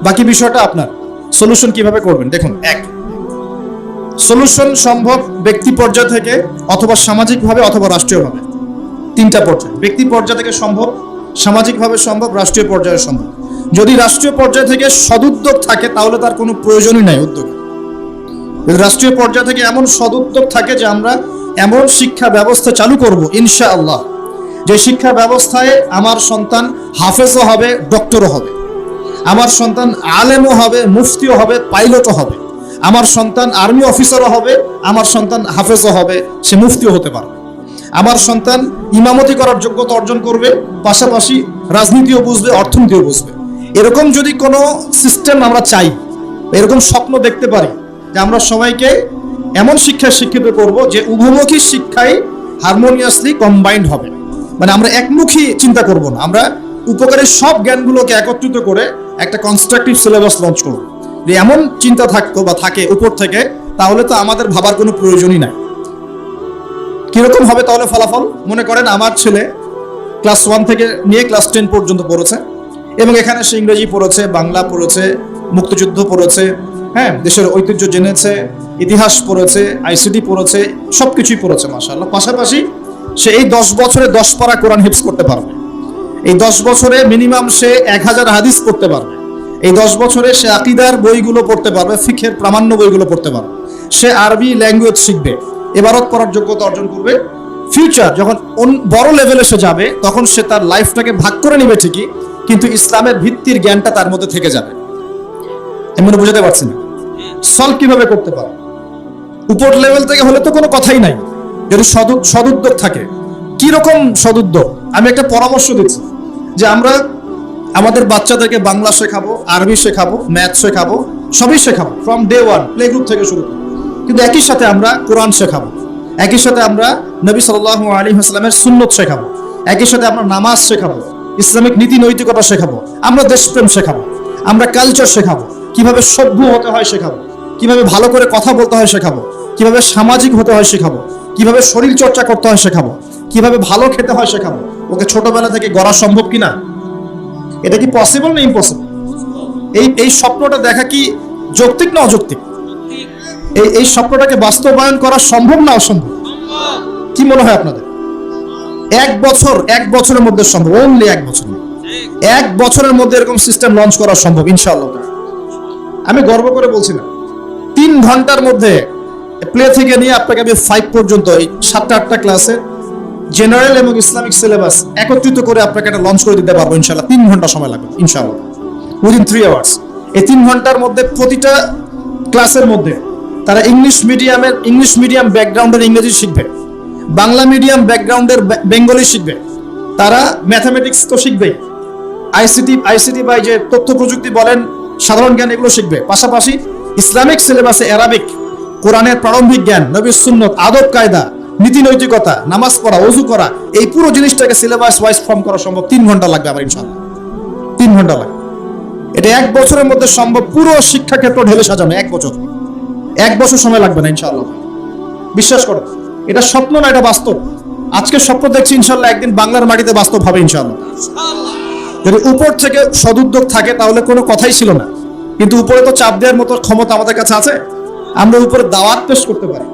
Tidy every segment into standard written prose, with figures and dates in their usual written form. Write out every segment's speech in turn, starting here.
বাকি বিষয়টা আপনার। সলিউশন কিভাবে করবেন দেখুন। এক, সলিউশন সম্ভব ব্যক্তি পর্যায় থেকে, অথবা সামাজিকভাবে, অথবা রাষ্ট্রীয়ভাবে। তিনটা পর্যায়ে, ব্যক্তি পর্যায় থেকে সম্ভব, সামাজিকভাবে সম্ভব, রাষ্ট্রীয় পর্যায়ে সম্ভব। যদি রাষ্ট্রীয় পর্যায় থেকে সদুদ্যোগ থাকে তাহলে তার কোনো প্রয়োজনই নাই উদ্যোগে। যদি রাষ্ট্রীয় পর্যায় থেকে এমন সদুদ্যোগ থাকে যে আমরা এমন শিক্ষা ব্যবস্থা চালু করব ইনশাআল্লাহ, যে শিক্ষা ব্যবস্থায় আমার সন্তান হাফেজও হবে, ডক্টরও হবে, আমার সন্তান আলেমও হবে, মুফতিও হবে, পাইলটও হবে, আমার সন্তান আর্মি অফিসারও হবে, আমার সন্তান হাফেজও হবে, সে মুফতিও হতে পারবে, আমার সন্তান ইমামতি করার যোগ্যতা অর্জন করবে, পাশাপাশি রাজনীতিও বুঝবে, অর্থনীতিও বুঝবে। এরকম যদি কোনো সিস্টেম আমরা চাই, এরকম স্বপ্ন দেখতে পারি যে আমরা সবাইকে এমন শিক্ষায় শিক্ষিত করব যে উভমুখী শিক্ষায় হারমোনিয়াসলি কম্বাইন্ড হবে, মানে আমরা একমুখী চিন্তা করব না, আমরা উপকারী সব জ্ঞানগুলোকে একত্রিত করে একটা কনস্ট্রাকটিভ সিলেবাস লঞ্চ করব। যে এমন চিন্তা থাকতো বা থাকে উপর থেকে, তাহলে তো আমাদের ভাবার কোনো প্রয়োজনই নাই। কিরকম হবে তাহলে ফলাফল? মনে করেন আমার ছেলে ক্লাস 1 থেকে নিয়ে ক্লাস 10 পর্যন্ত পড়েছে, এবং এখানে সে ইংরেজি পড়েছে, বাংলা পড়েছে, মুক্তিযুদ্ধ পড়েছে, হ্যাঁ, দেশের ঐতিহ্য জেনেছে, ইতিহাস পড়েছে, আইসিটি পড়েছে, সবকিছুই পড়েছে মাশাআল্লাহ। পাশাপাশি সে এই 10 বছরে 10 পারা কোরআন হিফজ করতে পারবে, এই 10 বছরে মিনিমাম সে 1000 হাদিস পড়তে পারবে, এই 10 বছরে সে আকীদার বইগুলো পড়তে পারবে, ফিকহের প্রামাণ্য বইগুলো পড়তে পারবে, সে আরবি ল্যাঙ্গুয়েজ শিখবে, ইবারত পড়ার যোগ্যতা অর্জন করবে। ফিউচার যখন বড় লেভেলে সে যাবে তখন সে তার লাইফটাকে ভাগ করে নেবে ঠিকই, কিন্তু ইসলামের ভিত্তির জ্ঞানটা তার মধ্যে থেকে যাবে। এমন বুঝাতে পারছি না? সলভ কিভাবে করতে পারে? উপর লেভেল থেকে হলে তো কোনো কথাই নাই, যদি সদুদ্যোগ থাকে। কি রকম সদুদ্যোগ? আমি একটা পরামর্শ দিচ্ছি যে আমরা আমাদের বাচ্চাদেরকে বাংলা শেখাবো, আরবি শেখাবো, ম্যাথ শেখাবো, সবই শেখাবো ফ্রম ডে 1, প্লে গ্রুপ থেকে শুরু করবো। কিন্তু একই সাথে আমরা কোরআন শেখাবো, একই সাথে আমরা নবী সাল্লাল্লাহু আলাইহি ওয়াসাল্লামের সুন্নত শেখাবো, একই সাথে আমরা নামাজ শেখাবো, ইসলামিক নীতি নৈতিকতা শেখাবো, আমরা দেশপ্রেম শেখাবো, আমরা কালচার শেখাবো, কিভাবে সভ্য হতে হয় শেখাবো, কিভাবে ভালো করে কথা বলতে হয় শেখাবো, কিভাবে সামাজিক হতে হয় শেখাবো, কিভাবে শরীর চর্চা করতে হয় শেখাবো, কিভাবে ভালো খেতে হয় শেখাবো। ওকে ছোটবেলা থেকে গড়া সম্ভব কিনা? এটা কি পসিবল না ইম্পসিবল? এই স্বপ্নটা দেখা কি যৌক্তিক না অযৌক্তিক? এই স্বপ্নটাকে বাস্তবায়ন করা সম্ভব না অসম্ভব? কি মনে হয় আপনাদের? এক বছরের মধ্যে সম্ভব, অনলি 1 বছর। 1 বছরের মধ্যে এরকম সিস্টেম লঞ্চ করা সম্ভব ইনশাআল্লাহ। আমি গর্ব করে বলছি না, 3 ঘন্টার মধ্যে প্লে থেকে নিয়ে আপনাকে আমি 5 পর্যন্ত এই 7-8টা ক্লাসে জেনারেল এবং ইসলামিক সিলেবাস একত্রিত করে আপনাকে এটা লঞ্চ করে দিতে পারবো ইনশাআল্লাহ। 3 ঘন্টা সময় লাগবে ইনশাআল্লাহ, উইদিন 3 আওয়ার্স। এই 3 ঘন্টার মধ্যে প্রতিটা ক্লাসের মধ্যে তারা ইংলিশ মিডিয়াম ব্যাকগ্রাউন্ডের ইংরেজি শিখবে, বাংলা মিডিয়াম ব্যাকগ্রাউন্ডের বেঙ্গলি শিখবে, তারা ম্যাথামেটিক্স তো শিখবেই, আইসিটি বা যে তথ্য প্রযুক্তি বলেন, সাধারণ জ্ঞান, এগুলো শিখবে। পাশাপাশি ইসলামিক সিলেবাসে অ্যারাবিক, কোরআনের প্রারম্ভিক জ্ঞান, নবীর সুন্নত, আদব কায়দা, নীতি নৈতিকতা, নামাজ পড়া, ওযু করা, এই পুরো জিনিসটাকে সিলেবাস ওয়াইজ ফর্ম করা সম্ভব। 3 ঘন্টা লাগবে আমার ইনশাআল্লাহ, 3 ঘন্টা লাগবে। এটা 1 বছরের মধ্যে সম্ভব, পুরো শিক্ষাক্ষেত্র ঢেলে সাজানো 1 বছর। 1 বছর সময় লাগবে না ইনশাআল্লাহ, বিশ্বাস করো। এটা স্বপ্ন না, এটা বাস্তব। আজকে স্বপ্ন দেখছি, ইনশাআল্লাহ একদিন বাংলার মাটিতে বাস্তব হবে ইনশাআল্লাহ। যদি উপর থেকে সদুদ্যোগ থাকে তাহলে কোনো কথাই ছিল না, কিন্তু উপরে তো চাপ দেওয়ার মতো ক্ষমতা আমাদের কাছে আছে। আমরা উপরে দাওয়াত পেশ করতে পারি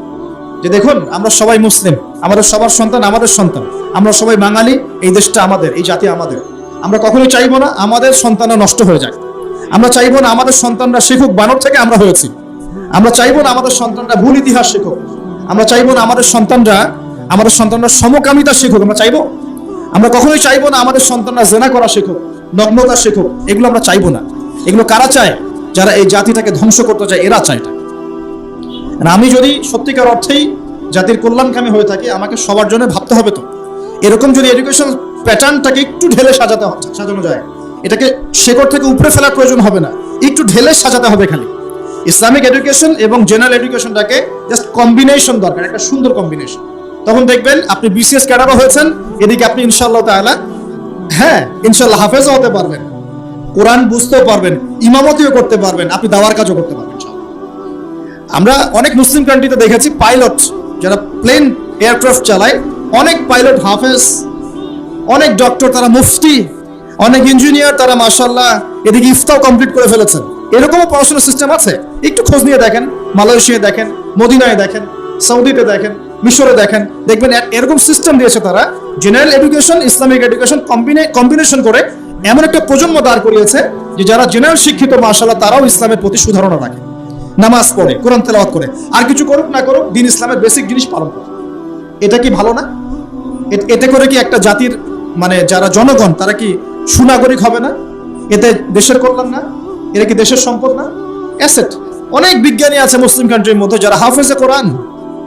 যে দেখুন আমরা সবাই মুসলিম, আমাদের সবার সন্তান আমাদের সন্তান, আমরা সবাই বাঙালি, এই দেশটা আমাদের, এই জাতি আমাদের। আমরা কখনোই চাইবো না আমাদের সন্তানরা নষ্ট হয়ে যায়, আমরা চাইবো না আমাদের সন্তানরা শিখুক বানর থেকে আমরা হয়েছি, আমরা চাইবো না আমাদের সন্তানরা ভুল ইতিহাস শিখুক, আমরা চাইবো না আমাদের সন্তানরা সমকামিতা শিখুক, আমরা চাইবো। আমরা কখনোই চাইবো না আমাদের সন্তানরা জেনা করা শিখুক, নগ্নতা শিখুক, এগুলো আমরা চাইবো না। এগুলো কারা চায়? যারা এই জাতিটাকে ধ্বংস করতে চায়, এরা চায় এটা। আমি যদি সত্যিকার অর্থেই জাতির কল্যাণকামী হয়ে থাকি, আমাকে সবার জন্য ভাবতে হবে। তো এরকম যদি এডুকেশন প্যাটার্নটাকে একটু ঢেলে সাজানো যায়, এটাকে শেকড় থেকে উপরে ফেলার প্রয়োজন হবে না, একটু ঢেলে সাজাতে হবে। খালি ইসলামিক এডুকেশন এবং জেনারেল এডুকেশনটাকে জাস্ট কম্বিনেশন দরকার, একটা সুন্দর কম্বিনেশন। তখন দেখবেন আপনি বিসিএস ক্যাডারও হয়েছেন, এদিকে আপনি ইনশাআল্লাহ তাআলা, হ্যাঁ ইনশাআল্লাহ হাফেজও হতে পারবেন, কোরআন বুঝতেও পারবেন, ইমামতিও করতে পারবেন, আপনি দাওয়ার কাজও করতে পারবেন। আমরা অনেক মুসলিম কান্ট্রিতে দেখেছি পাইলট যারা প্লেন এয়ারক্রাফট চালায়, অনেক পাইলট হাফেজ, অনেক ডক্টর, তারা মুফতি, অনেক ইঞ্জিনিয়ার তারা মাশাআল্লাহ এদিকে ইফতাও কমপ্লিট করে ফেলেছেন। এরকমও পড়াশোনার সিস্টেম আছে, একটু খোঁজ নিয়ে দেখেন, মালয়েশিয়ায় দেখেন, মদিনায় দেখেন, সৌদিতে দেখেন, মিশরে দেখেন, দেখবেন এরকম সিস্টেম দিয়েছে তারা। General education, Islamic education combination করে এমন একটা প্রজন্ম দাঁড় করিয়েছে যে যারা জেনারেল শিক্ষিত মাশাআল্লাহ তারাও ইসলামের প্রতি সুধারণা রাখে, নামাজ পড়ে, কোরআন তেলাওয়াত করে, আর কিছু করুক না করুক দিন ইসলামের বেসিক জিনিস পালন করে। এটা কি ভালো না? এতে করে কি একটা জাতির মানে যারা জনগণ তারা কি সুনাগরিক হবে না? এতে দেশের কল্যাণ না? এটা কি দেশের সম্পদ না? অ্যাসেট। অনেক বিজ্ঞানী আছে মুসলিম কান্ট্রির মধ্যে যারা হাফেজে কোরআন,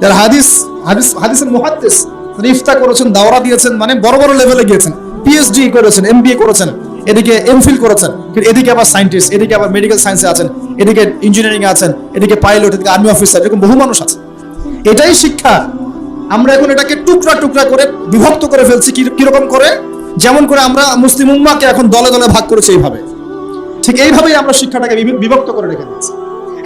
যারা হাদিসের মুহাদ্দিস, ইফতা করেছেন, দাওরা দিয়েছেন, মানে বড় বড় লেভেলে গিয়েছেন, পিএইচডি করেছেন, এমবিএ করেছেন, এদিকে এমফিল করেছেন, এদিকে আবার সায়েন্টিস্ট, এদিকে আবার মেডিকেল সায়েন্সে আছেন, এদিকে ইঞ্জিনিয়ারিং আছেন, এদিকে পাইলট, এদিকে আর্মি অফিসার, এরকম বহু মানুষ আছে। এটাই শিক্ষা। আমরা এখন এটাকে টুকরা টুকরা করে বিভক্ত করে ফেলছি। কিরকম করে? যেমন করে আমরা মুসলিম উম্মাহকে এখন দলে দলে ভাগ করেছি এইভাবে, ঠিক এইভাবেই আমরা শিক্ষাটাকে বিভক্ত করে রেখে দিয়েছি।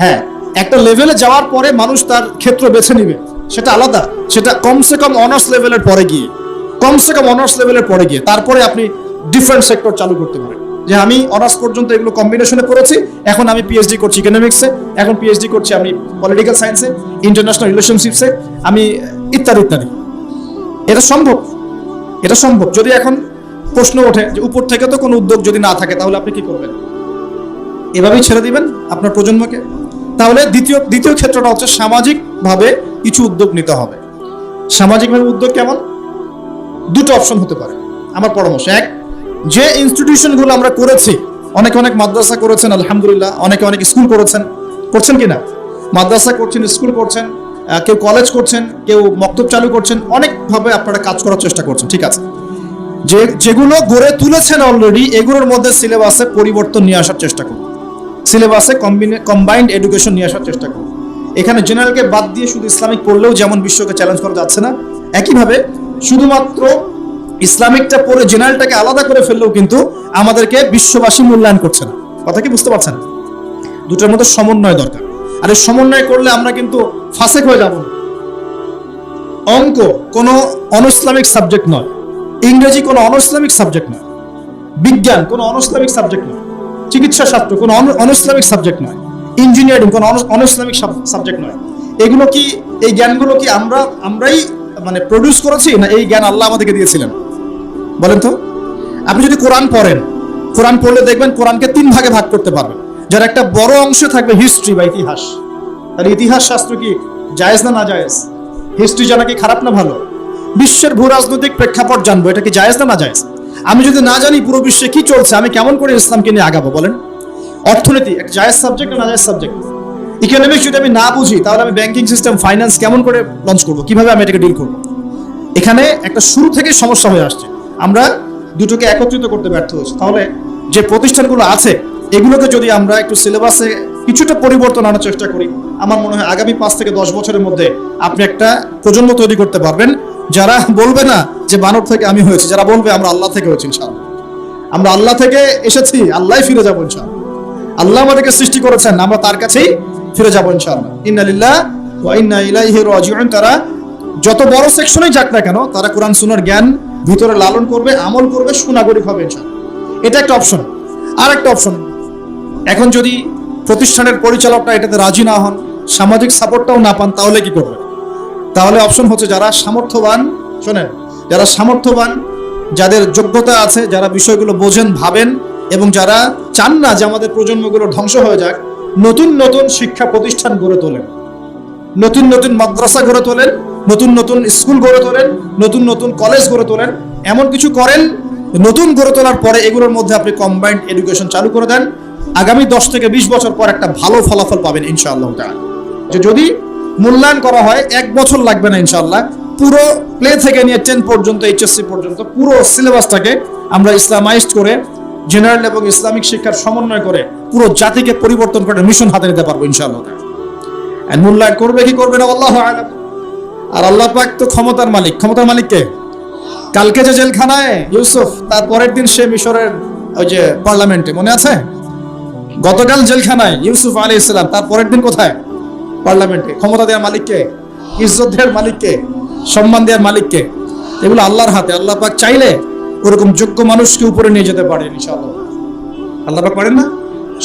হ্যাঁ, একটা লেভেলে যাওয়ার পরে মানুষ তার ক্ষেত্র বেছে নিবে, সেটা আলাদা। সেটা কমসে কম অনার্স লেভেলের পরে গিয়ে তারপরে আপনি ডিফারেন্ট সেক্টর চালু করতে পারেন। যে আমি অনার্স পর্যন্ত এগুলো কম্বিনেশনে করেছি, এখন আমি পিএইচডি করছি ইকোনমিক্সে, এখন পিএইচডি করছি আমি পলিটিক্যাল সায়েন্সে, ইন্টারন্যাশনাল রিলেশনশিপসে, আমি ইত্যাদি ইত্যাদি। এটা সম্ভব। যদি এখন প্রশ্ন ওঠে যে উপর থেকে তো কোনো উদ্যোগ যদি না থাকে তাহলে আপনি কি করবেন? এভাবেই ছেড়ে দিবেন আপনার প্রজন্মকে? তাহলে দ্বিতীয় ক্ষেত্রটা হচ্ছে সামাজিকভাবে কিছু উদ্যোগ নিতে হবে। সামাজিকভাবে উদ্যোগ কেমন? দুটো অপশন হতে পারে আমার পরামর্শ। এক, যে ইনস্টিটিউশনগুলো আমরা করেছি, অনেক মাদ্রাসা করেছেন আলহামদুলিল্লাহ, অনেক স্কুল করছেন কিনা? মাদ্রাসা করছেন, স্কুল করছেন, কেউ কলেজ করছেন, কেউ মক্তব চালু করছেন, অনেকভাবে আপনারা কাজ করার চেষ্টা করছেন, ঠিক আছে। যেগুলো গড়ে তুলেছেন অলরেডি, এগুলোর মধ্যে সিলেবাসে পরিবর্তন নিয়ে আসার চেষ্টা করুন। সিলেবাসে কম্বাইন্ড এডুকেশন নিয়ে আসার চেষ্টা করুন। এখানে জেনারেলকে বাদ দিয়ে শুধু ইসলামিক পড়লেও যেমন বিশ্বকে চ্যালেঞ্জ করা যাচ্ছে না, একইভাবে শুধুমাত্র ইসলামিকটা পড়ে জেনারেলটাকে আলাদা করে ফেললেও কিন্তু আমাদেরকে বিশ্ববাসী মূল্যায়ন করছে না। কথা কি বুঝতে পারছেন? দুটোর মধ্যে সমন্বয় দরকার। আর এই সমন্বয় করলে আমরা কিন্তু ফাসেক হয়ে যাব না। অঙ্ক কোনো অনইসলামিক সাবজেক্ট নয়, ইংরেজি কোনো অনইসলামিক সাবজেক্ট নয়, বিজ্ঞান কোনো অনইসলামিক সাবজেক্ট নয়, চিকিৎসা শাস্ত্র কোনো অনইসলামিক সাবজেক্ট নয়, ইঞ্জিনিয়ারিং কোনো অনইসলামিক সাবজেক্ট নয়। এগুলো কি, এই জ্ঞানগুলো কি আমরাই মানে প্রডিউস করেছি, না এই জ্ঞান আল্লাহ আমাদেরকে দিয়েছিলেন? বলেন তো। আপনি যদি কোরআন পড়লে দেখবেন কোরআনকে 3 ভাগে ভাগ করতে পারবেন, যার একটা বড় অংশে থাকবে হিস্ট্রি বা ইতিহাস। তাহলে ইতিহাস শাস্ত্র কি জায়েজ না জায়েজ? হিস্ট্রি জানা কি খারাপ না ভালো? বিশ্বের ভূ রাজনৈতিক প্রেক্ষাপট জানবো, এটা কি জায়েজ না জায়েজ? আমি যদি না জানি পুরো বিশ্বে কি চলছে, আমি কেমন করে ইসলামকে নিয়ে আগাবো বলেন? অর্থনীতি এক জায়েজ সাবজেক্ট না জায়েজ সাবজেক্ট? ইকোনমিক্স যদি আমি না বুঝি তাহলে আমি ব্যাংকিং সিস্টেম, ফাইন্যান্স কেমন করে লঞ্চ করবো, কিভাবে আমি এটাকে ডিল করবো? এখানে একটা শুরু থেকে সমস্যা হয়ে আসছে। আমরা দুটোকে একত্রিত করতে ব্যর্থ হয়েছি। তাহলে যে প্রতিষ্ঠানগুলো আছে এগুলোকে যদি আমরা একটু সিলেবাসে কিছুটা পরিবর্তন আনার চেষ্টা করি, আমার মনে হয় আগামী 5 থেকে 10 বছরের মধ্যে আপনি একটা প্রজন্ম তৈরি করতে পারবেন যারা বলবে না যে বানর থেকে আমি হয়েছি, যারা বলবে আমরা আল্লাহ থেকে হয়েছি ইনশাআল্লাহ, আমরা আল্লাহ থেকে এসেছি, আল্লাহ ফিরে যাবো ইনশাআল্লাহ, আল্লাহ আমাদেরকে সৃষ্টি করেছেন, আমরা তার কাছেই ফিরে যাবো ইনশাআল্লাহ। ইন্না লিল্লাহি ওয়া ইন্না ইলাইহি রাজিউন। তারা যত বড় সেকশনেই যাক না কেন, তারা কোরআন সুন্নাহর জ্ঞান ভিতরে লালন করবে, আমল করবে, সুনাগরিক হবে ইনশাআল্লাহ। এটা একটা অপশন। আর একটা অপশন, এখন যদি প্রতিষ্ঠানের পরিচালকরা এটাতে রাজি না হন, সামাজিক সাপোর্টটাও না পান, তাহলে কি করবে? তাহলে অপশন হচ্ছে যারা সামর্থ্যবান, শোনেন, যারা সামর্থ্যবান, যাদের যোগ্যতা আছে, যারা বিষয়গুলো বোঝেন, ভাবেন এবং যারা চান না যে আমাদের প্রজন্মগুলো ধ্বংস হয়ে যাক, নতুন নতুন শিক্ষা প্রতিষ্ঠান গড়ে তোলেন, নতুন নতুন মাদ্রাসা গড়ে তোলেন, নতুন নতুন স্কুল গড়ে তোলেন, নতুন নতুন কলেজ গড়ে তোলেন, এমন কিছু করেন। নতুন গড়ে তোলার পরে এগুলোর মধ্যে আপনি কম্বাইন্ড এডুকেশন চালু করে দেন, আগামী 10 থেকে 20 বছর পর একটা ভালো ফলাফল পাবেন ইনশাআল্লাহ তাআলা। যে যদি মূল্যায়ন করা হয় 1 বছর লাগবে না ইনশাআল্লাহ, পুরো প্লে থেকে নিয়ে 10 পর্যন্ত, এইচএসসি পর্যন্ত পুরো সিলেবাসটাকে আমরা ইসলামাইজড করে, জেনারেল এবং ইসলামিক শিক্ষার সমন্বয় করে পুরো জাতিকে পরিবর্তন করে মিশন হাতে নিতে পারবো ইনশাআল্লাহ তাআলা। আর মূল্যায়ন করবে কি করবে না আল্লাহু আ'লাম। আর আল্লাহ পাক তো ক্ষমতার মালিক। ক্ষমতার মালিক কে? কালকে যে জেলখানায় ইউসুফ, তার পরের দিন সে মিশরের ওই যে পার্লামেন্টে, মনে আছে? গতকাল জেলখানায় ইউসুফ আলাইহিস সালাম, তার পরের দিন কোথায়? পার্লামেন্টে। ক্ষমতা দেওয়ার মালিক কে? ইজ্জত দেওয়ার মালিক কে? সম্মান দেওয়ার মালিক কে? এগুলো আল্লাহর হাতে। আল্লাহ পাক চাইলে ওরকম যোগ্য মানুষকে উপরে নিয়ে যেতে পারেন ইনশাআল্লাহ। আল্লাহ পাক পারেন না?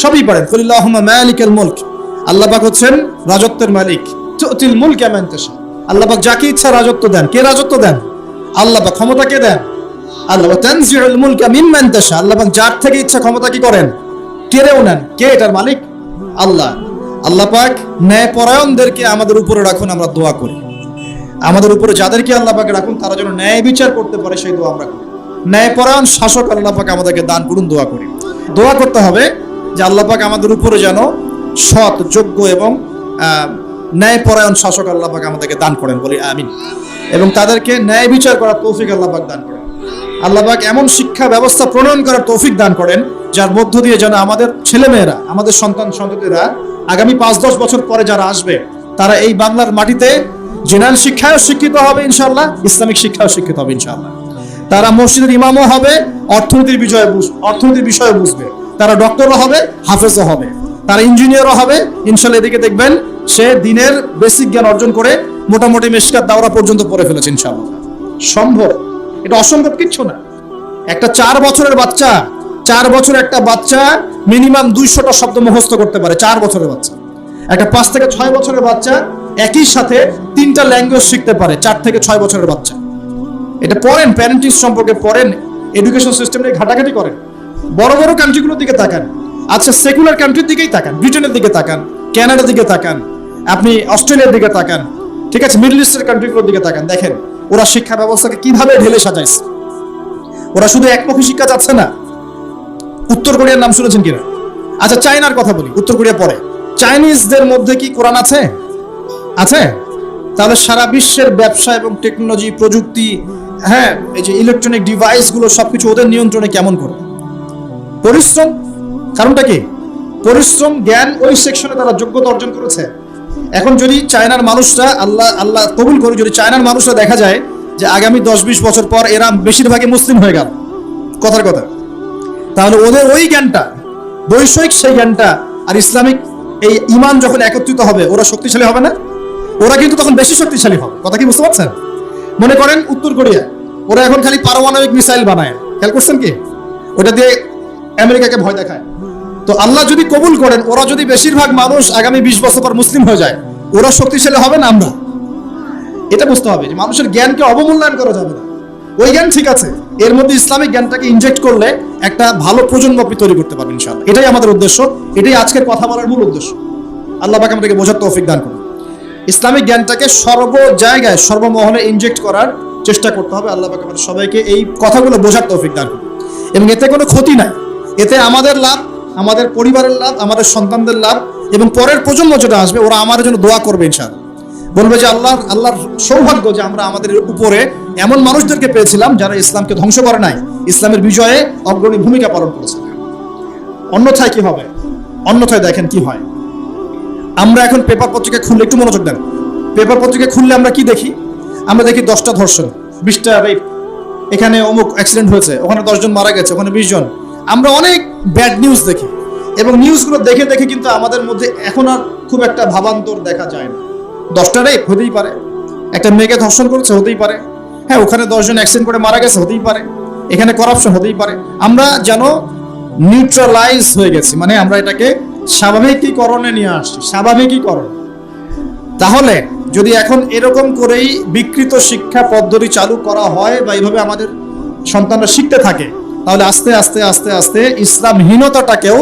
সবই পারেন। কুলিল্লাহুম্মা মালিকাল মুলক, আল্লাহ পাক হচ্ছেন রাজত্বের মালিক। তুতিল মুলকা মান তাশা, আল্লাহ পাক যাকে ইচ্ছা রাজত্ব দেন। কে রাজত্ব দেন? আল্লাহ পাক। ক্ষমতা কে দেন? আল্লাহ। ওয়া তানজিউল মুলকা মিম্মান তাশা, আল্লাহ পাক যার থেকে ইচ্ছা ক্ষমতা কি করেন? কেড়েও নেন। কে এটার মালিক? আল্লাহ। আল্লাহ পাক ন্যায়পরায়ণদেরকে আমাদের উপরে রাখুন, আমরা দোয়া করি। আমাদের উপরে যাদেরকে আল্লাহ পাক রাখুন তারা যেন ন্যায় বিচার করতে পারে, সেই দোয়া আমরা করি। ন্যায়পরায়ণ শাসক আল্লাহ পাক আমাদেরকে দান করুন, দোয়া করি। দোয়া করতে হবে যে আল্লাহ পাক আমাদের উপরে যেন সৎ, যোগ্য এবং ন্যায়পরায়ণ শাসক আল্লাহ পাক আমাদেরকে দান করেন, বলি আমিন। এবং তাদেরকে ন্যায় বিচার করার তৌফিক আল্লাহ পাক দান করেন। আল্লাহ পাক এমন শিক্ষা ব্যবস্থা প্রণয়ন করার তৌফিক দান করেন যার মধ্য দিয়ে যেন আমাদের ছেলেমেয়েরা, আমাদের সন্তানরা আগামী 5-10 বছর পরে যারা আসবে তারা এই বাংলার মাটিতে জেনারেল শিক্ষায়ও শিক্ষিত হবে ইনশাআল্লাহ, ইসলামিক শিক্ষাও শিক্ষিত হবে ইনশাআল্লাহ। তারা মসজিদের ইমামও হবে, অর্থনীতির বিষয়ে বুঝবে। তারা ডক্টরও হবে, হাফেজও হবে, তারা ইঞ্জিনিয়ারও হবে ইনশাআল্লাহ। এদিকে দেখবেন সে দিনের বেসিক জ্ঞান অর্জন করে মোটামুটি মিশকাত দাওরা পর্যন্ত পড়ে ফেলেছে ইনশাআল্লাহ। সম্ভব, এটা অসম্ভব কিচ্ছু না। একটা 4 বছরের বাচ্চা, 4 বছর একটা বাচ্চা মিনিমাম 200টা শব্দ মুখস্থ করতে পারে। 4 বছরের বাচ্চা। একটা 5 থেকে 6 বছরের বাচ্চা একই সাথে 3টা ল্যাঙ্গুয়েজ শিখতে পারে। 4 থেকে 6 বছরের বাচ্চা। এটা পড়েন, প্যারেন্টিং সম্পর্কে পড়েন, এডুকেশন সিস্টেম নিয়ে ঘাটাঘাটি করেন। বড় বড় কান্ট্রিগুলোর দিকে তাকান, আচ্ছা সেকুলার কান্ট্রির দিকেই তাকান, ব্রিটেনের দিকে তাকান, কানাডার দিকে তাকান, আপনি অস্ট্রেলিয়ার দিকে তাকান, ঠিক আছে, মিডল ইস্টের কান্ট্রিগুলোর দিকে তাকান। দেখেন ওরা শিক্ষা ব্যবস্থাকে কিভাবে ঢেলে সাজাইছে। ওরা শুধু একমুখী শিক্ষা চাচ্ছে না। উত্তর কোরিয়ার নাম শুনেছেন কিনা? আচ্ছা চায়নার কথা বলি, উত্তর কোরিয়া পরে। চাইনিজদের মধ্যে কি কোরআন আছে? আছে? তাহলে সারা বিশ্বের ব্যবসা এবং টেকনোলজি, প্রযুক্তি, হ্যাঁ, এই যে ইলেকট্রনিক ডিভাইস গুলো সবকিছু ওদের নিয়ন্ত্রণে কেমন করে? পরিশ্রম। কারণটা কি? পরিশ্রম, জ্ঞান, ওই সেকশনে তারা যোগ্যতা অর্জন করেছে। এখন যদি চায়নার মানুষরা, আল্লাহ কবুল করে, যদি চায়নার মানুষরা দেখা যায় যে আগামী 10-20 বছর পর এরা বেশিরভাগই মুসলিম হয়ে গেল, কথার কথা, তাহলে ওদের ওই জ্ঞানটা, বৈষয়িক সেই জ্ঞানটা আর ইসলামিক এই ঈমান যখন একত্রিত হবে, ওরা শক্তিশালী হবে না? ওরা কিন্তু তখন বেশি শক্তিশালী হবে। কথা কি বুঝতে পারছেন? মনে করেন উত্তর কোরিয়া, ওরা এখন খালি পারমাণবিক মিসাইল বানায়, খেয়াল করছেন কি? ওটা দিয়ে আমেরিকাকে ভয় দেখায়। তো আল্লাহ যদি কবুল করেন, ওরা যদি বেশিরভাগ মানুষ আগামী 20 বছর পর মুসলিম হয়ে যায়, ওরা শক্তিশালী হবে না আমরা? এটা বুঝতে হবে যে মানুষের জ্ঞানকে অবমূল্যায়ন করা যাবে না। ওই জ্ঞান ঠিক আছে, এর মধ্যে ইসলামিক জ্ঞানটাকে ইনজেক্ট করলে একটা ভালো প্রজন্ম আপনি তৈরি করতে পারবেন ইনশাআল্লাহ। এটাই আমাদের উদ্দেশ্য, এটাই আজকের কথা বলার মূল উদ্দেশ্য। আল্লাহ পাক আমাদেরকে বোঝার তৌফিক দান করুন। ইসলামিক জ্ঞানটাকে সর্ব জায়গায়, সর্বমহলে ইনজেক্ট করার চেষ্টা করতে হবে। আল্লাহ পাক আমাদের সবাইকে এই কথাগুলো বোঝার তৌফিক দান করুন। এবং এতে কোনো ক্ষতি নাই, এতে আমাদের লাভ, আমাদের পরিবারের লাভ, আমাদের সন্তানদের লাভ, এবং পরের প্রজন্ম যেটা আসবে ওরা আমাদের জন্য দোয়া করবে ইনশাআল্লাহ। বলবে যে আল্লাহর সৌভাগ্য যে আমরা আমাদের উপরে এমন মানুষদেরকে পেয়েছিলাম যারা ইসলামকে ধ্বংস করে নাই, ইসলামের বিজয়ে অগ্রণী ভূমিকা পালন করেছে। অন্যথায় কি হবে? অন্যথায় দেখেন কি হয়। আমরা এখন পেপার পত্রিকা খুললে, একটু মনোযোগ দেন, পেপার পত্রিকা খুললে আমরা কি দেখি? আমরা দেখি 10টা ধর্ষণ, 20টা রেপ, এখানে অমুক অ্যাক্সিডেন্ট হয়েছে, ওখানে 10 জন মারা গেছে, ওখানে 20 জন। আমরা অনেক ব্যাড নিউজ দেখি, এবং নিউজগুলো দেখে দেখে কিন্তু আমাদের মধ্যে এখন আর খুব একটা ভাবান্তর দেখা যায় না। 10টা রেপ হতেই পারে, একটা মেয়েকে ধর্ষণ করেছে হতেই পারে, হ্যাঁ ওখানে 10 জন অ্যাক্সিডেন্ট করে মারা গেছে হতেই পারে, এখানে করাপশন হতেই পারে। আমরা যেন নিউট্রালাইজ হয়ে গেছি, মানে আমরা এটাকে স্বাভাবিকীকরণে নিয়ে আসছি, স্বাভাবিকীকরণ। তাহলে যদি এখন এরকম করেই বিকৃত শিক্ষা পদ্ধতি চালু করা হয় বা এইভাবে আমাদের সন্তানরা শিখতে থাকে, তাহলে আস্তে আস্তে আস্তে আস্তে ইসলামহীনতাটাকেও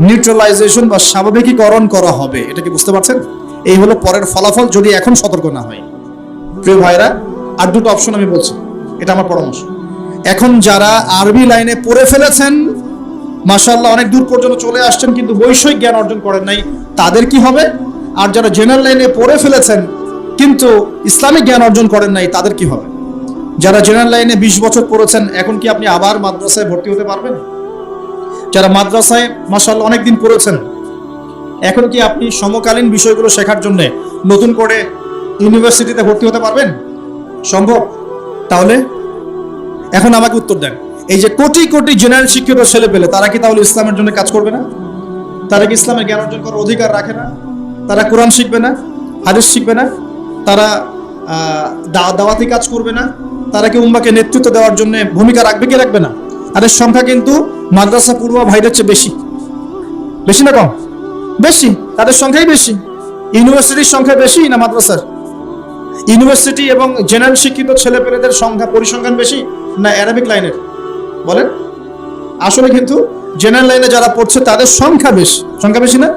নিউট্রালাইজেশন বা স্বাভাবিকীকরণ করা হবে। এটা কি বুঝতে পারছেন? এই হলো পরের ফলাফল যদি এখন সতর্ক না হয়। প্রিয় ভাইরা, আর দুটো অপশন আমি বলছি, এটা আমার পরামর্শ। এখন যারা আরবি লাইনে পড়ে ফেলেছেন, মাশাআল্লাহ অনেক দূর পর্যন্ত চলে আসছেন, কিন্তু বৈষয়িক জ্ঞান অর্জন করেন নাই, তাদের কি হবে? আর যারা জেনারেল লাইনে পড়ে ফেলেছেন কিন্তু ইসলামিক জ্ঞান অর্জন করেন নাই, তাদের কি হবে? যারা জেনারেল লাইনে 20 বছর পড়েছেন, এখন কি আপনি আবার মাদ্রাসায় ভর্তি হতে পারবেন? যারা মাদ্রাসায় মাশাআল্লাহ অনেকদিন পড়েছেন, এখন কি আপনি সমকালীন বিষয়গুলো শেখার জন্য নতুন করে ইউনিভার্সিটিতে ভর্তি হতে পারবেন? সম্ভব? তাহলে এখন আমাকে উত্তর দেন, এই যে কোটি কোটি জেনারেল শিক্ষিত ছেলে পেলে, তারা কি তাহলে ইসলামের জন্য কাজ করবে না? তারা কি ইসলামের জ্ঞান অর্জন করার অধিকার রাখে না? তারা কোরআন শিখবে না? হাদিস শিখবে না? তারা দাওয়াতি কাজ করবে না? তারা কি উম্মাকে নেতৃত্ব দেওয়ার জন্য ভূমিকা রাখবে কি রাখবে না? তাদের সংখ্যা কিন্তু মাদ্রাসা পড়ুয়া ভাইদের চেয়ে বেশি। বেশি না কম? বেশি, তাদের সংখ্যাই বেশি। ইউনিভার্সিটির সংখ্যা বেশি না মাদ্রাসার? ইউনিভার্সিটি এবং জেনারেল শিক্ষিত ছেলেপেলেদের সংখ্যা পরিসংখ্যান বেশি না অ্যারাবিক লাইনের? বলেন। আসলে কিন্তু জেনারেল লাইনে যারা পড়ছে তাদের সংখ্যা বেশি। সংখ্যা বেশি না?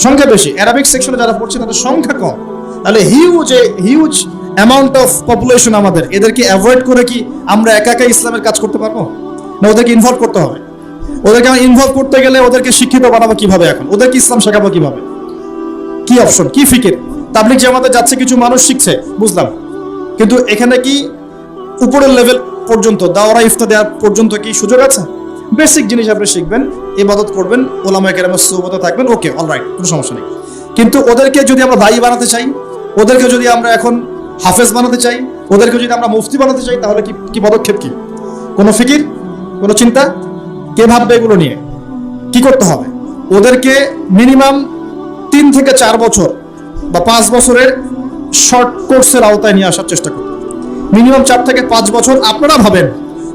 সংখ্যা বেশি। অ্যারাবিক সেকশনে যারা পড়ছে তাদের সংখ্যা কম। তাহলে হিউজ অ্যামাউন্ট অফ পপুলেশন আমাদের, এদেরকে অ্যাভয়েড করে কি আমরা একা একা ইসলামের কাজ করতে পারবো না? ওদেরকে ইনভলভ করতে হবে। ওদেরকে ইনভলভ করতে গেলে ওদেরকে শিক্ষিত বানাবো কিভাবে? এখন ওদেরকে ইসলাম শেখাবো কিভাবে? কি অপশন, কি ফিকির? তাবলিগ জামাতে যাচ্ছে, কিছু মানুষ শিখছে, বুঝলাম, কিন্তু এখানে কি উপরের লেভেল পর্যন্ত দাওরা ইফতা দেওয়ার পর্যন্ত কি সুযোগ আছে? বেসিক জিনিস আপনি শিখবেন, ইবাদত করবেন, ওলামায়ে কেরামের সুহবতে থাকবেন, ওকে অলরাইট, কোনো সমস্যা নেই। কিন্তু ওদেরকে যদি আমরা দায়ী বানাতে চাই, ওদেরকে যদি আমরা এখন হাফেজ বানাতে চাই, ওদেরকে যদি আমরা মুফতি বানাতে চাই, তাহলে কি পদক্ষেপ? কি কোনো ফিকির, কোনো চিন্তা? কে ভাববে এগুলো নিয়ে? কি করতে হবে? ওদেরকে মিনিমাম 3 থেকে 4 বছর বা 5 বছরের শর্ট কোর্সের আওতায় নিয়ে আসার চেষ্টা করুন। মিনিমাম 4 থেকে 5 বছর। আপনারা ভাবেন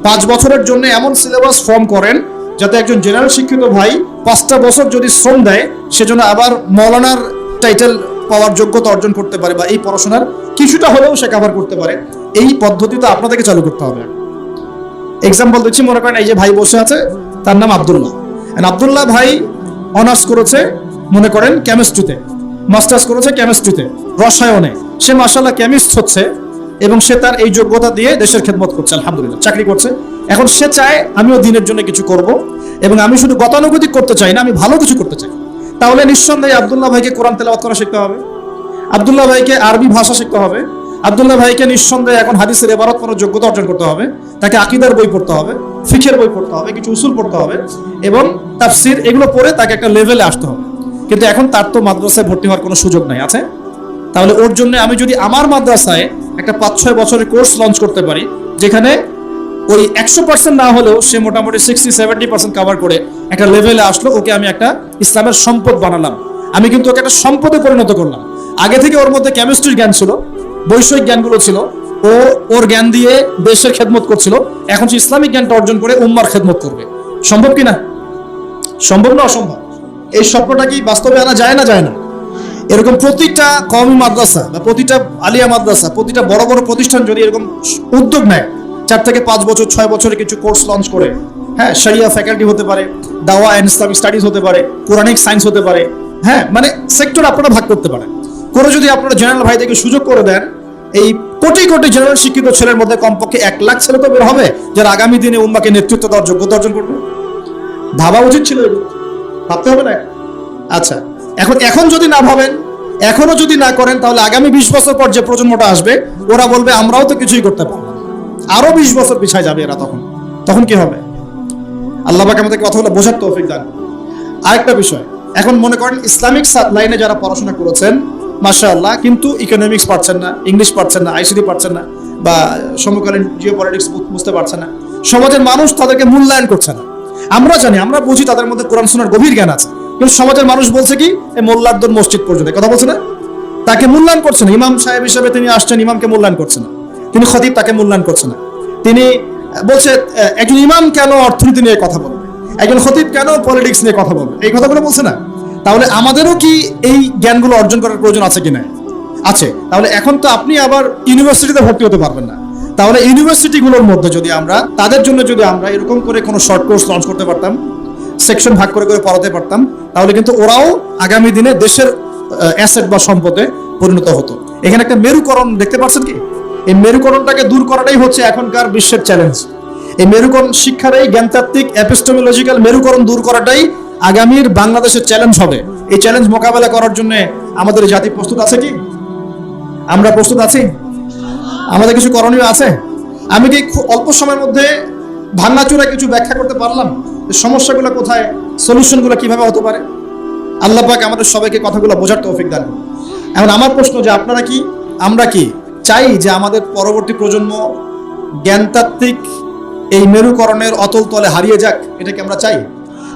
5 বছরের জন্য এমন সিলেবাস ফর্ম করেন যাতে একজন জেনারেল শিক্ষিত ভাই 5টা বছর যদি শ্রম দেয়, সেজন্য আবার মৌলানার টাইটেল পাওয়ার যোগ্যতা অর্জন করতে পারে, বা এই পড়াশোনার কিছুটা হলেও সে কভার করতে পারে। এই পদ্ধতি তো আপনাদেরকে চালু করতে হবে। এক্সাম্পল দিচ্ছি, মনে করেন এই যে ভাই বসে আছে, তার নাম আব্দুল্লাহ। আব্দুল্লাহ ভাই অনার্স করেছে মনে করেন কেমিস্ট্রিতে, মাস্টার্স করেছে কেমিস্ট্রিতে, রসায়নে। সে মাশাআল্লাহ কেমিস্ট হচ্ছে এবং সে তার এই যোগ্যতা দিয়ে দেশের খেদমত করছে, আলহামদুলিল্লাহ, চাকরি করছে। এখন সে চায় আমিও দিনের জন্য কিছু করব, এবং আমি শুধু গতানুগতিক করতে চাই না, আমি ভালো কিছু করতে চাই। তাহলে নিঃসন্দেহে আব্দুল্লাহ ভাইকে কোরআন তেলাওয়াত করা শিখতে হবে, আব্দুল্লাহ ভাইকে আরবি ভাষা শিখতে হবে, আব্দুল্লাহ ভাইকে নিঃসন্দেহে এখন হাদিসের ইবারত করার যোগ্যতা অর্জন করতে হবে, তাকে আকীদার বই পড়তে হবে, ফিকহের বই পড়তে হবে, কিছু উসুল পড়তে হবে এবং তাফসীর, এগুলো পড়ে তাকে একটা লেভেলে আসতে হবে। কিন্তু এখন তার তো মাদ্রাসায় ভর্তি হওয়ার কোনো সুযোগ নাই, আছে? তাহলে ওর জন্য আমি যদি আমার মাদ্রাসায় একটা 5-6 বছরের কোর্স লঞ্চ করতে পারি, যেখানে ওই 100% না হলেও সে মোটামুটি 60-70% কভার করে একটা লেভেলে আসলো, ওকে আমি একটা ইসলামের সম্পদ বানালাম। আমি কিন্তু ওকে একটা সম্পদে পরিণত করলাম। আগে থেকে ওর মধ্যে কেমিস্ট্রির জ্ঞান ছিল, বৈষয়িক জ্ঞানগুলো ছিল, ওর জ্ঞান দিয়ে দেশের খেদমত করছিল। এখন সে ইসলামিক জ্ঞানটা অর্জন করে উম্মার খেদমত করবে। সম্ভব কি না? সম্ভব না অসম্ভব? এই স্বপ্নটা কি বাস্তবে আনা যায় না? যায় না? এরকম প্রতিটা কওমি মাদ্রাসা বা প্রতিটা আলিয়া মাদ্রাসা, প্রতিটা বড় বড় প্রতিষ্ঠান যদি এরকম উদ্যোগ নেয়, 4 থেকে 5 বছর 6 বছরে কিছু কোর্স লঞ্চ করে, হ্যাঁ, শরিয়া ফ্যাকাল্টি হতে পারে, দাওয়া এন্ড ইসলামিক স্টাডিজ হতে পারে, কোরআনিক সায়েন্স হতে পারে, হ্যাঁ, মানে সেক্টর আপনারা ভাগ করতে পারেন করে যদি আপনারা জেনারেল ভাইদেরকে সুযোগ করে দেন, এই কোটি কোটি জেনারেল শিক্ষিত ছেলের মধ্যে কমপক্ষে 1 লাখ ছেলে তো বের হবে যারা আগামী দিনে উম্মাকে নেতৃত্ব দেওয়ার যোগ্যতা অর্জন করবে। ভাবা উচিত ছিল, এগুলো ভাবতে হবে না? আচ্ছা, এখন যদি না ভাবেন, এখনো যদি না করেন, তাহলে আগামী 20 বছর পর যে প্রজন্মটা আসবে, ওরা বলবে আমরাও তো কিছুই করতে পারলাম। আরো 20 বছর পিছায় যাবে এরা। তখন কি হবে? আল্লাহ পাক আমাদেরকে কথাগুলো বোঝার তৌফিক দান। আরেকটা বিষয়, এখন মনে করেন ইসলামিক লাইনে যারা পড়াশোনা করেছেন মাশাআল্লাহ, কিন্তু ইকোনমিক্স পারছেন না, ইংলিশ পারছেন না, আইসিটি পারছেন না, বা সমকালীন জিওপলিটিক্স বুঝতে পারছেন না, সমাজের মানুষ তাদেরকে মূল্যায়ন করছে না। আমরা জানি, আমরা বুঝি তাদের মধ্যে কোরআন সুন্নাহর গভীর জ্ঞান আছে, কিন্তু সমাজের মানুষ বলছে কি, এই মোল্লাদ্দর মসজিদ পর্যন্ত কথা বলছে না, তাকে মূল্যায়ন করছে না। ইমাম সাহেব হিসেবে তিনি আসছেন, ইমামকে মূল্যায়ন করছে না। তিনি খতিব, তাকে মূল্যায়ন করছে না। তিনি বলছে একজন ইমাম কেন অর্থনীতি নিয়ে কথা বলবে, একজন খতিব কেন পলিটিক্স নিয়ে কথা বলবে, এই কথাগুলো বলছে না। তাহলে আমাদেরও কি এই জ্ঞানগুলো অর্জন করার প্রয়োজন আছে কিনা? আছে। তাহলে এখন তো আপনি আবার ইউনিভার্সিটিতে ভর্তি হতে পারবেন না। তাহলে ইউনিভার্সিটিগুলোর মধ্যে যদি আমরা তাদের জন্য যদি আমরা এরকম করে কোনো শর্ট কোর্স লঞ্চ করতে পারতাম, সেকশন ভাগ করে পড়াতে পারতাম, তাহলে কিন্তু ওরাও আগামী দিনে দেশের অ্যাসেট বা সম্পদে পরিণত হতো। এখানে একটা মেরুকরণ দেখতে পাচ্ছেন কি? এই মেরুকরণটাকে দূর করাটাই হচ্ছে এখনকার বিশ্বের চ্যালেঞ্জ। এই মেরুকরণ শিক্ষার, এই জ্ঞানতাত্ত্বিক এপিস্টেমোলজিক্যাল মেরুকরণ দূর করাটাই আগামীর বাংলাদেশের চ্যালেঞ্জ হবে। এই চ্যালেঞ্জ মোকাবেলা করার জন্য আমাদের জাতি প্রস্তুত আছে কি? আমরা প্রস্তুত আছি? আমাদের কিছু করণীয় আছে? আমি কি অল্প সময়ের মধ্যে ভাঙাচোরা কিছু ব্যাখ্যা করতে পারলাম সমস্যাগুলো কোথায়, সলিউশনগুলো কিভাবে হতে পারে? আল্লাহ পাক আমাদের সবাইকে কথাগুলো বোঝার তৌফিক দান করুন। এখন আমার প্রশ্ন যে আপনারা কি, আমরা কি চাই যে আমাদের পরবর্তী প্রজন্ম জ্ঞানতাত্ত্বিক এই মেরুকরণের অতল তলে হারিয়ে যাক? এটা কি আমরা চাই?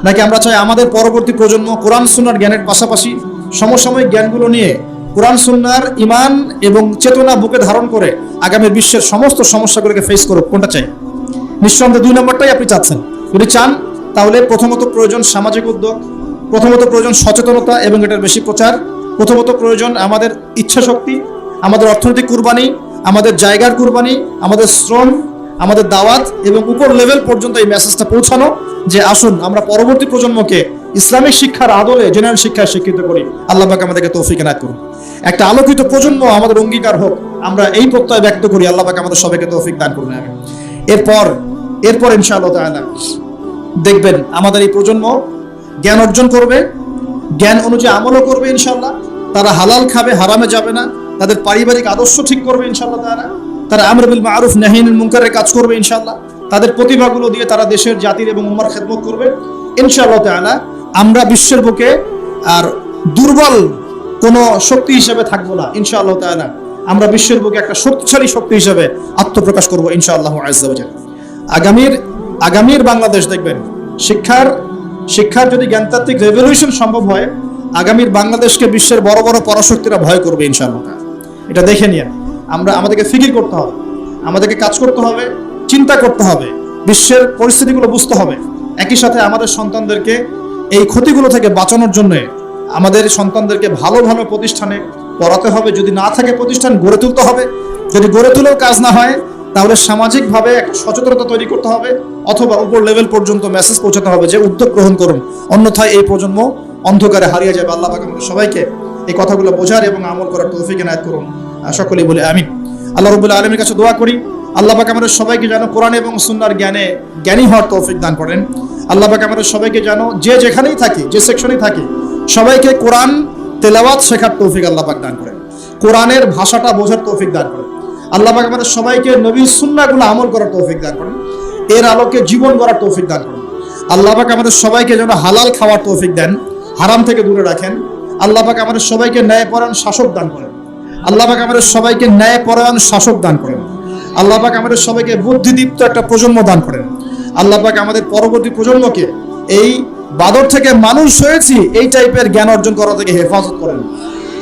নাকি আমরা চাই আমাদের পরবর্তী প্রজন্ম কোরআন সুন্নাহর জ্ঞানের পাশাপাশি সমসাময়িক জ্ঞানগুলো নিয়ে কোরআন সুন্নাহর ঈমান এবং চেতনা বুকে ধারণ করে আগামী বিশ্বের সমস্ত সমস্যাগুলোকে ফেস করুক, কোনটা চাই? নিঃসন্দেহে 2 নম্বরটাই আপনি চাচ্ছেন। যদি চান তাহলে প্রথমত প্রয়োজন সামাজিক উদ্যোগ, প্রথমত প্রয়োজন সচেতনতা এবং এটার বেশি প্রচার, প্রথমত প্রয়োজন আমাদের ইচ্ছা শক্তি, আমাদের অর্থনৈতিক কুরবানি, আমাদের জায়গার কুরবানি, আমাদের শ্রম, আমাদের দাওয়াত এবং উপর লেভেল পর্যন্ত এই মেসেজটা পৌঁছানো যে আসুন আমরা পরবর্তী প্রজন্মকে ইসলামিক শিক্ষার আদলে জেনারেল শিক্ষায় শিক্ষিত করি। আল্লাহ পাক আমাদেরকে তৌফিক এনায়েত করুন। একটা আলোকিত প্রজন্ম আমাদের অঙ্গীকার হোক, আমরা এই প্রত্যয় ব্যক্ত করি। আল্লাহ পাক আমাদের সবাইকে তৌফিক দান করুন। আমিন। এরপর ইনশাআল্লাহ তাআলা দেখবেন আমাদের এই প্রজন্ম জ্ঞান অর্জন করবে, জ্ঞান অনুযায়ী আমলও করবে ইনশাআল্লাহ। তারা হালাল খাবে, হারামে যাবে না। তাদের পারিবারিক আদর্শ ঠিক করবে ইনশাআল্লাহ তারা আমর বিল মারুফ নাহি আনিল মুনকারের কাজ করবে ইনশাআল্লাহ। তাদের প্রতিভাগুলো দিয়ে তারা দেশের, জাতির এবং উম্মার খেদমত করবে ইনশাআল্লাহ তাআলা। আমরা বিশ্বের বুকে আর দুর্বল কোনো শক্তি হিসেবে থাকবো না ইনশাআল্লাহ তাআলা। আমরা বিশ্বের বুকে একটা শক্তিশালী শক্তি হিসেবে আত্মপ্রকাশ করবো ইনশাআল্লাহ আযজা ওয়া জাল্লা। আগামীর বাংলাদেশ দেখবেন শিক্ষার যদি জ্ঞানতাত্ত্বিক রেভলিউশন সম্ভব হয়, আগামীর বাংলাদেশকে বিশ্বের বড় বড় পরাশক্তিরা ভয় করবে ইনশাআল্লাহ। এটা দেখে নিয়ে আমাদেরকে ফিকির করতে হবে, আমাদেরকে কাজ করতে হবে, চিন্তা করতে হবে, বিশ্বের পরিস্থিতিগুলো বুঝতে হবে। একই সাথে আমাদের সন্তানদেরকে এই ক্ষতিগুলো থেকে বাঁচানোর জন্য আমাদের সন্তানদেরকে ভালো ভালো প্রতিষ্ঠানে পড়াতে হবে। যদি না থাকে প্রতিষ্ঠান, গড়ে তুলতে হবে। যদি গড়ে তুলেও কাজ না হয় তাহলে সামাজিকভাবে একটা সচেতনতা তৈরি করতে হবে, অথবা উপর লেভেল পর্যন্ত মেসেজ পৌঁছাতে হবে যে উদ্যোগ গ্রহণ করুন, অন্যথায় এই প্রজন্ম অন্ধকারে হারিয়ে যাবে। আল্লাহ পাক আমাদের সবাইকে এই কথাগুলো বোঝার এবং আমল করার তৌফিক এনায়েত করুন। সকলেই বলে আমিন। আল্লাহ রাব্বুল আলামিনের কাছে দোয়া করি আল্লাহ পাক আমাদের সবাইকে যেন কোরআন এবং সুন্নাহর জ্ঞানী হওয়ার তৌফিক দান করেন। আল্লাহ পাক আমাদের সবাইকে যেন যে যেখানেই থাকি, যে সেকশনেই থাকি, সবাইকে কোরআন তেলাওয়াত শেখার তৌফিক আল্লাহ পাক দান করেন। কোরআনের ভাষাটা বোঝার তৌফিক দান করেন। আল্লাহ পাক আমাদের সবাইকে নবীর সুন্নাহগুলো আমল করার তৌফিক দান করেন। এর আলোকে জীবন গড়ার তৌফিক দান করেন। আল্লাহ পাক আমাদের সবাইকে যেন হালাল খাওয়ার তৌফিক দেন, হারাম থেকে দূরে রাখেন। আল্লাহ পাক আমাদের সবাইকে ন্যায়পরায়ণ শাসক দান করেন। আল্লাহ পাক আমাদের সবাইকে ন্যায়পরায়ণ শাসক দান করেন। আল্লাহ পাক আমাদের সবাইকে বুদ্ধিদীপ্ত একটা প্রজন্ম দান করেন। আল্লাহ পাক আমাদের পরবর্তী প্রজন্মকে এই বাদর থেকে মানুষ হয়েছি এই টাইপের জ্ঞান অর্জন করা থেকে হেফাজত করেন।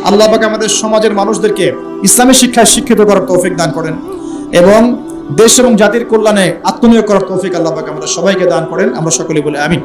আল্লাহ পাক আমাদের সমাজের মানুষদেরকে ইসলামী শিক্ষায় শিক্ষিত করার তৌফিক দান করেন এবং দেশ এবং জাতির কল্যাণে আত্মনিয়োগ করার তৌফিক আল্লাহ পাক আমাদের সবাইকে দান করেন। আমরা সকলেই বলে আমিন।